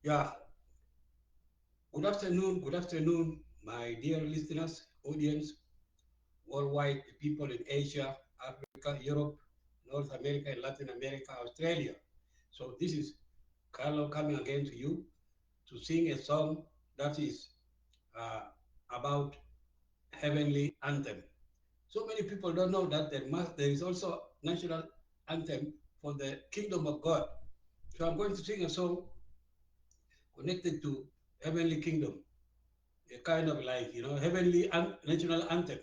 Yeah, good afternoon, my dear listeners, audience, worldwide, people in Asia, Africa, Europe, North America, Latin America, Australia. So this is Carlo coming again to you to sing a song that is uh, about heavenly anthem. So many people don't know that there is also national anthem for the kingdom of God. So I'm going to sing a song connected to heavenly kingdom, a kind of like, heavenly national anthem.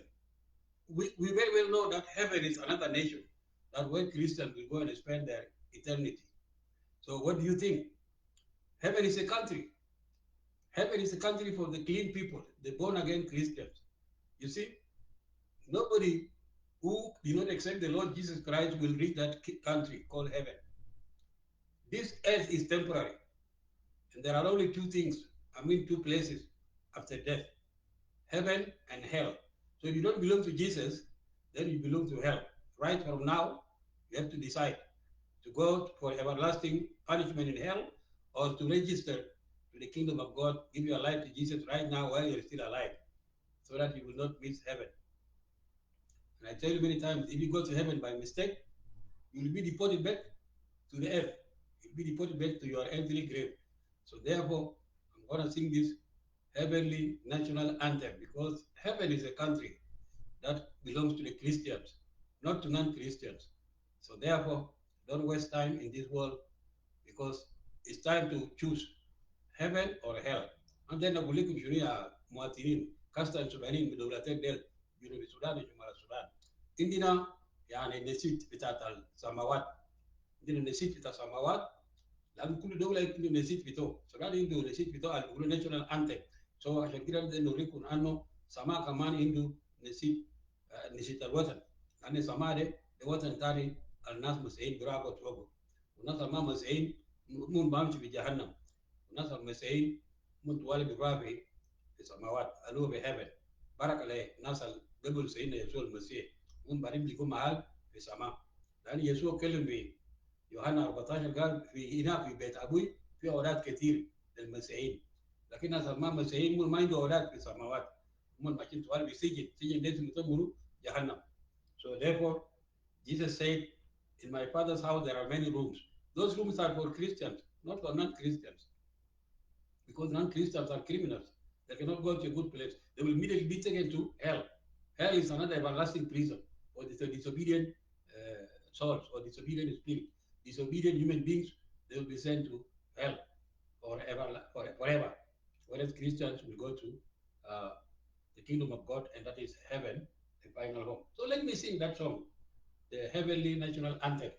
We very well know that heaven is another nation, that where Christians will go and spend their eternity. So what do you think? Heaven is a country. Heaven is a country for the clean people, the born again Christians. You see, nobody who did not accept the Lord Jesus Christ will reach that country called heaven. This earth is temporary, and there are only two places after death: heaven and hell. So if you don't belong to Jesus, then you belong to hell. Right from now, you have to decide to go for everlasting punishment in hell or to register to the kingdom of God, give your life to Jesus right now while you're still alive, so that you will not miss heaven. And I tell you many times, if you go to heaven by mistake, you will be deported back to the earth. You'll be deported back to your earthly grave. So therefore, I'm going to sing this heavenly national anthem because heaven is a country that belongs to the Christians, not to non-Christians. So therefore, don't waste time in this world because it's time to choose heaven or hell. عندنا أقول لكم شنو يا مواطنين كاستا سودانيين من دولتين ديل جنوب السودان وشمال السودان. عندنا يعني النسيج بتاعت السماوات، عندنا النسيج بتاع السماوات، لأن كل دولة عنده نسيج بتاعه. السودان عنده نسيج بتاعه اللي بيقولوا ناشونال أنتم. سو عشان كده بدنا نوريكم انه سماء كمان عنده نسيج، نسيج الوطن، لان سماء ده وطن تاني الناس مسيحيين برافو توبوا، والناس ما مسيحيين مون بامشي في جهنم، والناس المسيحيين مون طوالي برافو في السماوات الو في هيفن. بارك الله الناس اللي قبل سيدنا يسوع المسيح مون بعدين بيكون معاه في السماء، لان يسوع كلم في يوحنا 14 قال في هنا في بيت ابوي في اولاد كثير للمسيحيين، لكن الناس ما مسيحيين ما عنده اولاد في السماوات، هم ماشيين طوال في سجن ده اسمه جهنم. So therefore Jesus said, in my father's house there are many rooms. Those rooms are for Christians, not for non-Christians, because non-Christians are criminals. They cannot go to a good place. They will immediately be taken to hell. Hell is another everlasting prison for the disobedient souls or disobedient spirit, disobedient human beings. They will be sent to hell forever. Whereas Christians will go to uh, the kingdom of God, and that is heaven, the final home. So let me sing that song, the heavenly national anthem.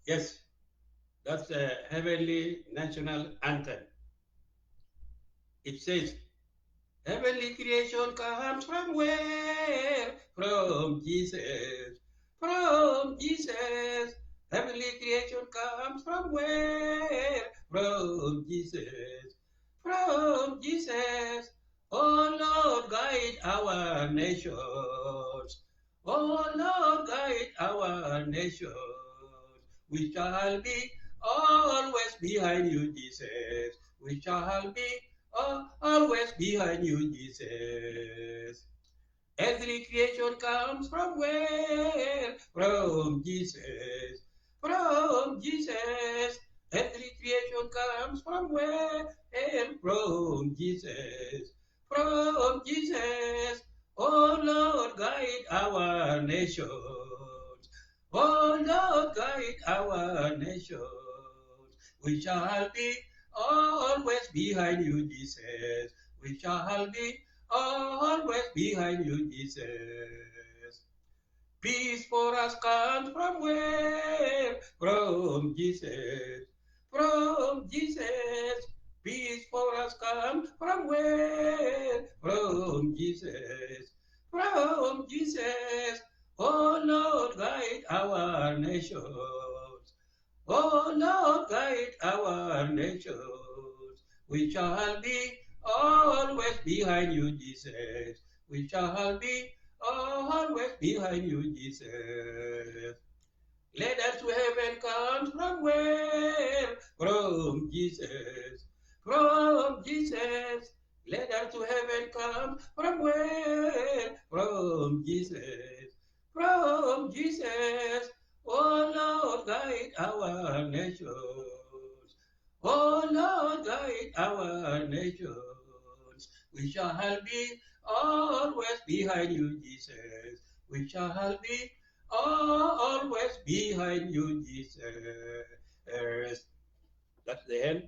Yes, that's a heavenly national anthem. It says, heavenly creation comes from where? From Jesus. From Jesus. Heavenly creation comes from where? From Jesus. From Jesus. Oh Lord, guide our nations. Oh Lord, guide our nations. We shall be always behind you, Jesus. We shall be always behind you, Jesus. Every creation comes from where? From Jesus. From Jesus. Every creation comes from where? From Jesus. From Jesus. Oh Lord, guide our nations. Oh Lord, guide our nations. We shall be always behind you, Jesus. We shall be always behind you, Jesus. Peace for us comes from where? From Jesus. From Jesus. Peace for us comes from where? From Jesus. From Jesus. Oh Lord, guide our nations. Oh Lord, guide our nations. We shall be always behind you, Jesus. We shall be always behind you, Jesus. Letters to heaven come from where? From Jesus. From Jesus. Letters to heaven come from where? From Jesus. From Jesus. Oh Lord, guide our nations. Oh Lord, guide our nations. We shall be always behind you, Jesus. We shall be always behind you, Jesus. That's the end.